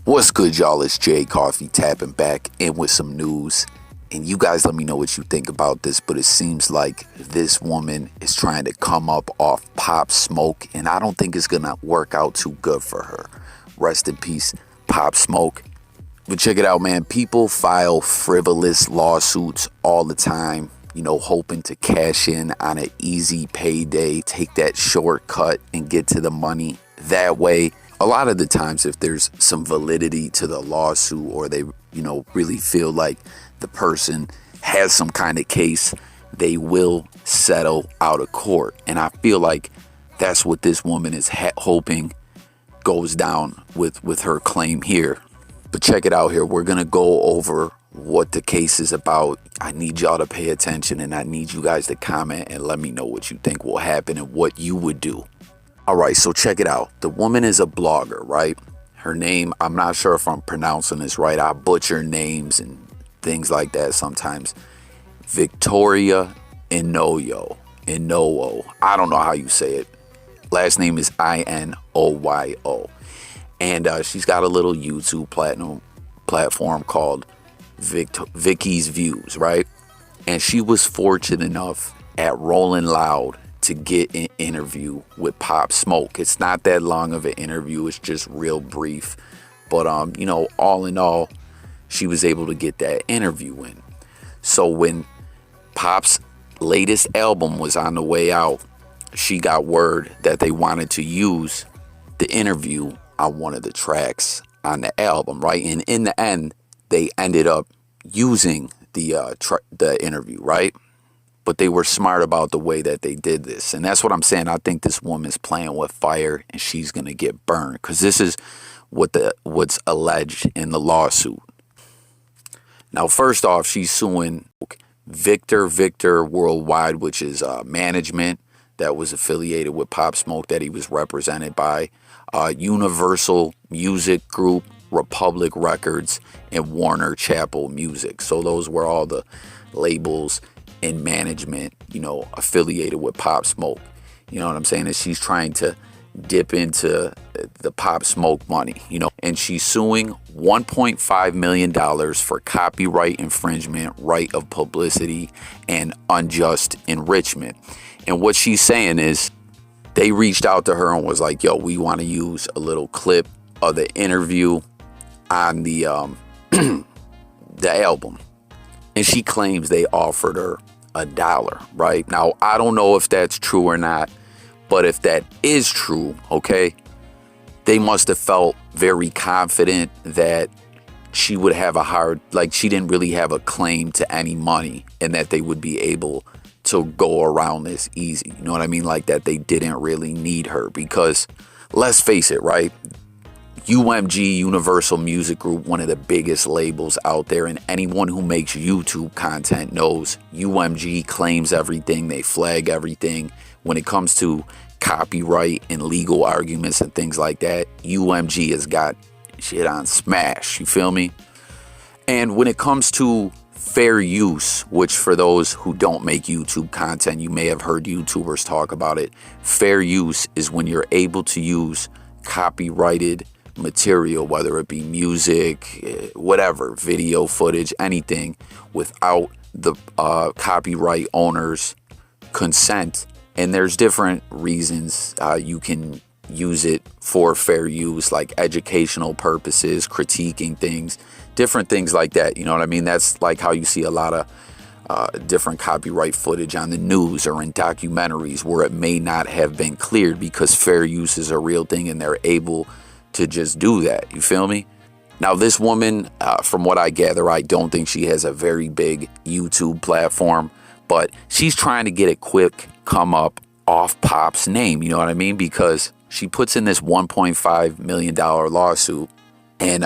What's good, y'all? It's Jay Coffee tapping back in with some news. And you guys let me know what you think about this, but it seems like this woman is trying to come up off Pop Smoke, and I don't think it's going to work out too good for her. Rest in peace, Pop Smoke. But check it out, man. People file frivolous lawsuits all the time, hoping to cash in on an easy payday, take that shortcut and get to the money that way. A lot of the times, if there's some validity to the lawsuit, or they, really feel like the person has some kind of case, they will settle out of court. And I feel like that's what this woman is hoping goes down with her claim here. But check it out here. We're going to go over what the case is about. I need y'all to pay attention, and I need you guys to comment and let me know what you think will happen and what you would do. All right, so check it out. The woman is a blogger, right? Her name, I'm not sure if I'm pronouncing this right. I butcher names and things like that sometimes. Victoria Inoyo. I don't know how you say it. Last name is Inoyo. And she's got a little YouTube platform called Vicky's Views, right? And she was fortunate enough at Rolling Loud to get an interview with Pop Smoke. It's not that long of an interview. It's just real brief. But, all in all, she was able to get that interview in. So when Pop's latest album was on the way out, she got word that they wanted to use the interview on one of the tracks on the album, right? And in the end, they ended up using the interview, right? But they were smart about the way that they did this. And that's what I'm saying. I think this woman's playing with fire, and she's going to get burned, because this is what's alleged in the lawsuit. Now, first off, she's suing Victor Worldwide, which is management that was affiliated with Pop Smoke that he was represented by, Universal Music Group, Republic Records, and Warner Chappell Music. So those were all the labels and management, affiliated with Pop Smoke. You know what I'm saying? And she's trying to dip into the Pop Smoke money, and she's suing $1.5 million for copyright infringement, right of publicity, and unjust enrichment. And what she's saying is they reached out to her and was like, yo, we want to use a little clip of the interview on the the album. And she claims they offered her $1, right? Now, I don't know if that's true or not, but if that is true, okay, they must have felt very confident that she would have she didn't really have a claim to any money, and that they would be able to go around this easy. You know what I mean? Like that they didn't really need her, because let's face it, right? UMG, Universal Music Group, one of the biggest labels out there, and anyone who makes YouTube content knows UMG claims everything, they flag everything. When it comes to copyright and legal arguments and things like that, UMG has got shit on smash, you feel me? And when it comes to fair use, which for those who don't make YouTube content, you may have heard YouTubers talk about it. Fair use is when you're able to use copyrighted material, whether it be music, whatever, video footage, anything, without the copyright owner's consent. And there's different reasons you can use it for fair use, like educational purposes, critiquing things, different things like that. You know what I mean? That's like how you see a lot of different copyright footage on the news or in documentaries where it may not have been cleared, because fair use is a real thing and they're able to just do that. You feel me? Now, this woman, from what I gather, I don't think she has a very big YouTube platform, but she's trying to get a quick come up off Pop's name. You know what I mean? Because she puts in this $1.5 million lawsuit. And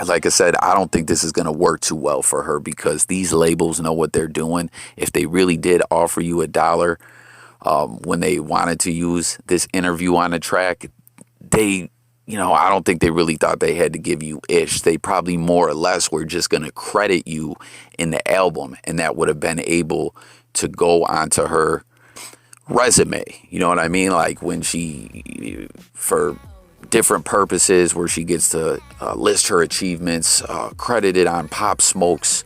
like I said, I don't think this is going to work too well for her, because these labels know what they're doing. If they really did offer you $1 when they wanted to use this interview on the track, I don't think they really thought they had to give you ish. They probably more or less were just going to credit you in the album, and that would have been able to go onto her resume. You know what I mean? Like when she, for different purposes where she gets to list her achievements, credited on Pop Smoke's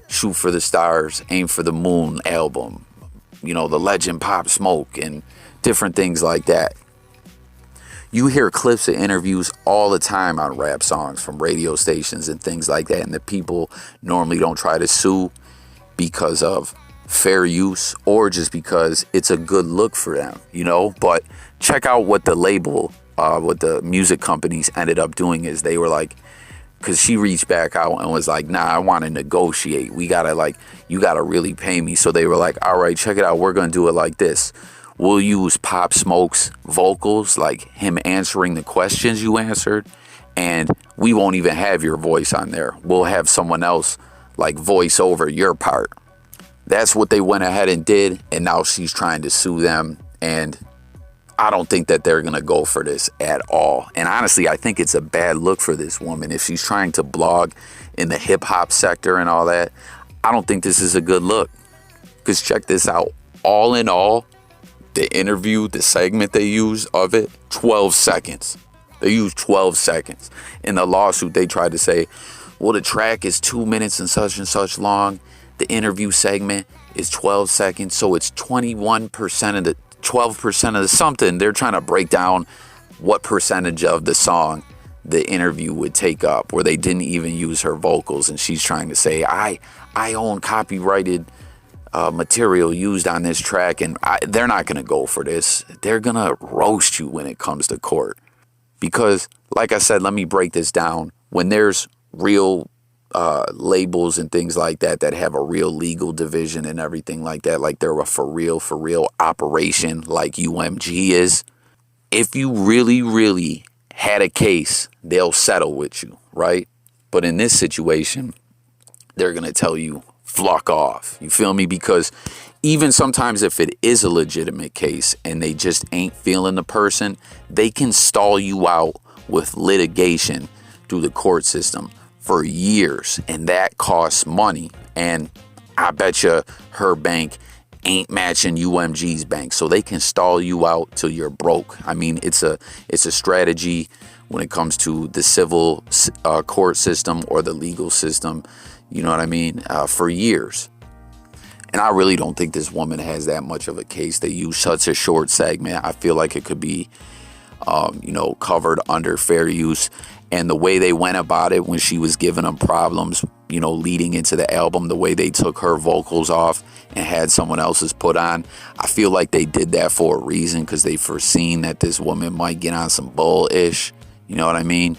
Shoot for the Stars, Aim for the Moon album, you know, the legend Pop Smoke and different things like that. You hear clips of interviews all the time on rap songs from radio stations and things like that, and the people normally don't try to sue because of fair use or just because it's a good look for them, you know. But check out what the label, what the music companies ended up doing is they were like, because she reached back out and was like, nah, I want to negotiate. We gotta, like, you gotta really pay me. So they were like, all right, check it out. We're gonna do it like this. We'll use Pop Smoke's vocals, like him answering the questions you answered, and we won't even have your voice on there. We'll have someone else like voice over your part. That's what they went ahead and did, and now she's trying to sue them, and I don't think that they're going to go for this at all. And honestly, I think it's a bad look for this woman. If she's trying to blog in the hip-hop sector and all that, I don't think this is a good look. Because check this out. All in all, the interview, the segment they used of it, 12 seconds. They used 12 seconds. In the lawsuit, they tried to say, well, the track is 2 minutes and such long. The interview segment is 12 seconds. So it's 21% of the 12% of the something. They're trying to break down what percentage of the song the interview would take up, where they didn't even use her vocals. And she's trying to say, I own copyrighted material used on this track, and they're not going to go for this. They're going to roast you when it comes to court. Because, like I said, let me break this down. When there's real labels and things like that that have a real legal division and everything like that, like they're a for real operation like UMG is, if you really had a case, they'll settle with you, right? But in this situation, they're going to tell you, fuck off. You feel me? Because even sometimes if it is a legitimate case and they just ain't feeling the person, they can stall you out with litigation through the court system for years, and that costs money. And I bet you her bank ain't matching UMG's bank, so they can stall you out till you're broke. I mean, it's a strategy when it comes to the civil court system or the legal system. You know what I mean? For years. And I really don't think this woman has that much of a case. They use such a short segment. I feel like it could be, covered under fair use. And the way they went about it when she was giving them problems, leading into the album, the way they took her vocals off and had someone else's put on, I feel like they did that for a reason, because they foreseen that this woman might get on some bull-ish. You know what I mean?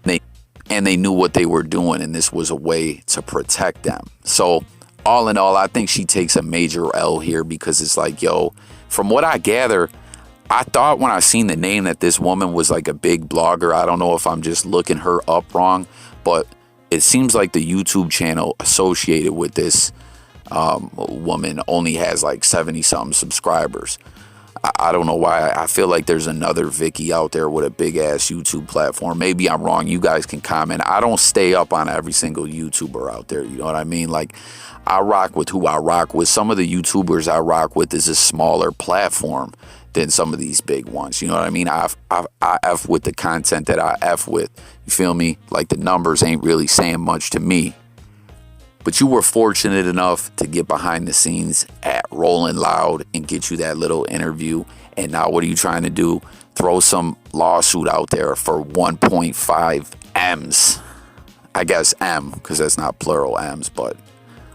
They knew what they were doing, and this was a way to protect them. So all in all, I think she takes a major L here, because it's like, yo, from what I gather, I thought when I seen the name that this woman was like a big blogger. I don't know if I'm just looking her up wrong, but it seems like the YouTube channel associated with this woman only has like 70-something subscribers. I don't know why. I feel like there's another Vicky out there with a big ass YouTube platform. Maybe I'm wrong. You guys can comment. I don't stay up on every single YouTuber out there. You know what I mean? Like, I rock with who I rock with. Some of the YouTubers I rock with is a smaller platform than some of these big ones. You know what I mean? I F with the content that I F with. You feel me? Like, the numbers ain't really saying much to me. But you were fortunate enough to get behind the scenes at Rolling Loud and get you that little interview. And now what are you trying to do? Throw some lawsuit out there for 1.5 M's. I guess M, because that's not plural M's, but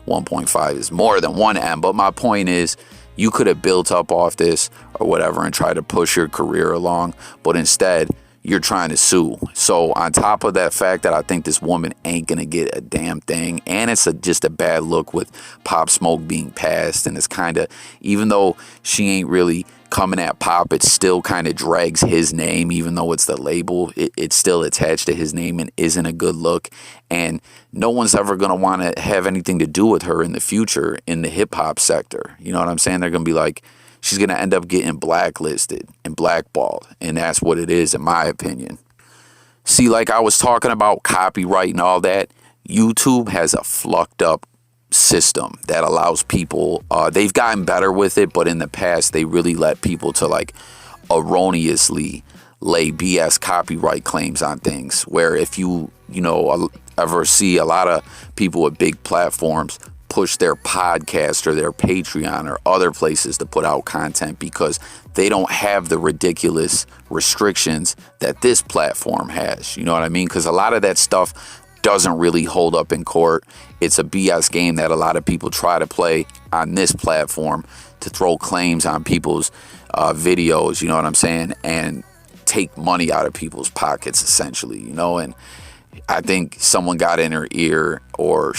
1.5 is more than 1 M. But my point is, you could have built up off this or whatever and tried to push your career along. But instead, you're trying to sue. So on top of that fact that I think this woman ain't gonna get a damn thing, and it's just a bad look with Pop Smoke being passed, and it's kind of, even though she ain't really coming at Pop, it still kind of drags his name. Even though it's the label, it's still attached to his name and isn't a good look. And no one's ever gonna want to have anything to do with her in the future in the hip-hop sector. You know what I'm saying? They're gonna be like, she's going to end up getting blacklisted and blackballed. And that's what it is, in my opinion. See, like I was talking about copyright and all that, YouTube has a flucked up system that allows people, they've gotten better with it, but in the past, they really let people to like erroneously lay BS copyright claims on things, where if ever see a lot of people with big platforms push their podcast or their Patreon or other places to put out content because they don't have the ridiculous restrictions that this platform has. You know what I mean? Because a lot of that stuff doesn't really hold up in court. It's a BS game that a lot of people try to play on this platform to throw claims on people's videos, you know what I'm saying, and take money out of people's pockets, essentially, and I think someone got in her ear, or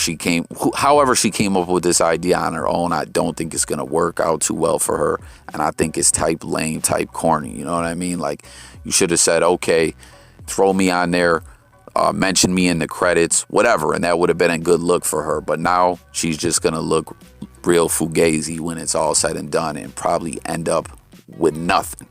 however she came up with this idea on her own. I don't think it's going to work out too well for her. And I think it's type lame, type corny. You know what I mean? Like, you should have said, okay, throw me on there, mention me in the credits, whatever. And that would have been a good look for her. But now she's just going to look real fugazi when it's all said and done and probably end up with nothing.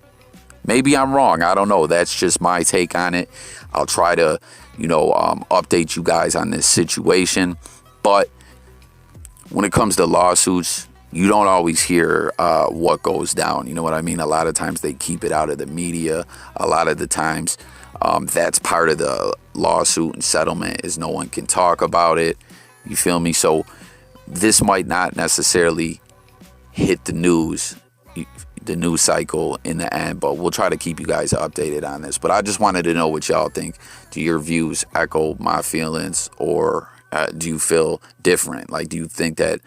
Maybe I'm wrong. I don't know. That's just my take on it. I'll try to, update you guys on this situation. But when it comes to lawsuits, you don't always hear what goes down. You know what I mean? A lot of times they keep it out of the media. A lot of the times that's part of the lawsuit and settlement is no one can talk about it. You feel me? So this might not necessarily hit the news cycle in the end, but we'll try to keep you guys updated on this. But I just wanted to know what y'all think. Do your views echo my feelings, or do you feel different? Like, do you think that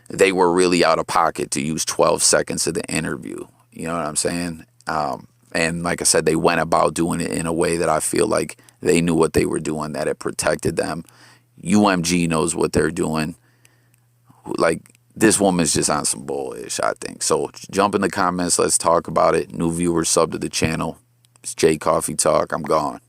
they were really out of pocket to use 12 seconds of the interview? You know what I'm saying? And like I said, they went about doing it in a way that I feel like they knew what they were doing, that it protected them. UMG knows what they're doing. Like, this woman's just on some bullish, I think. So jump in the comments. Let's talk about it. New viewers, sub to the channel. It's J Coffee Talk. I'm gone.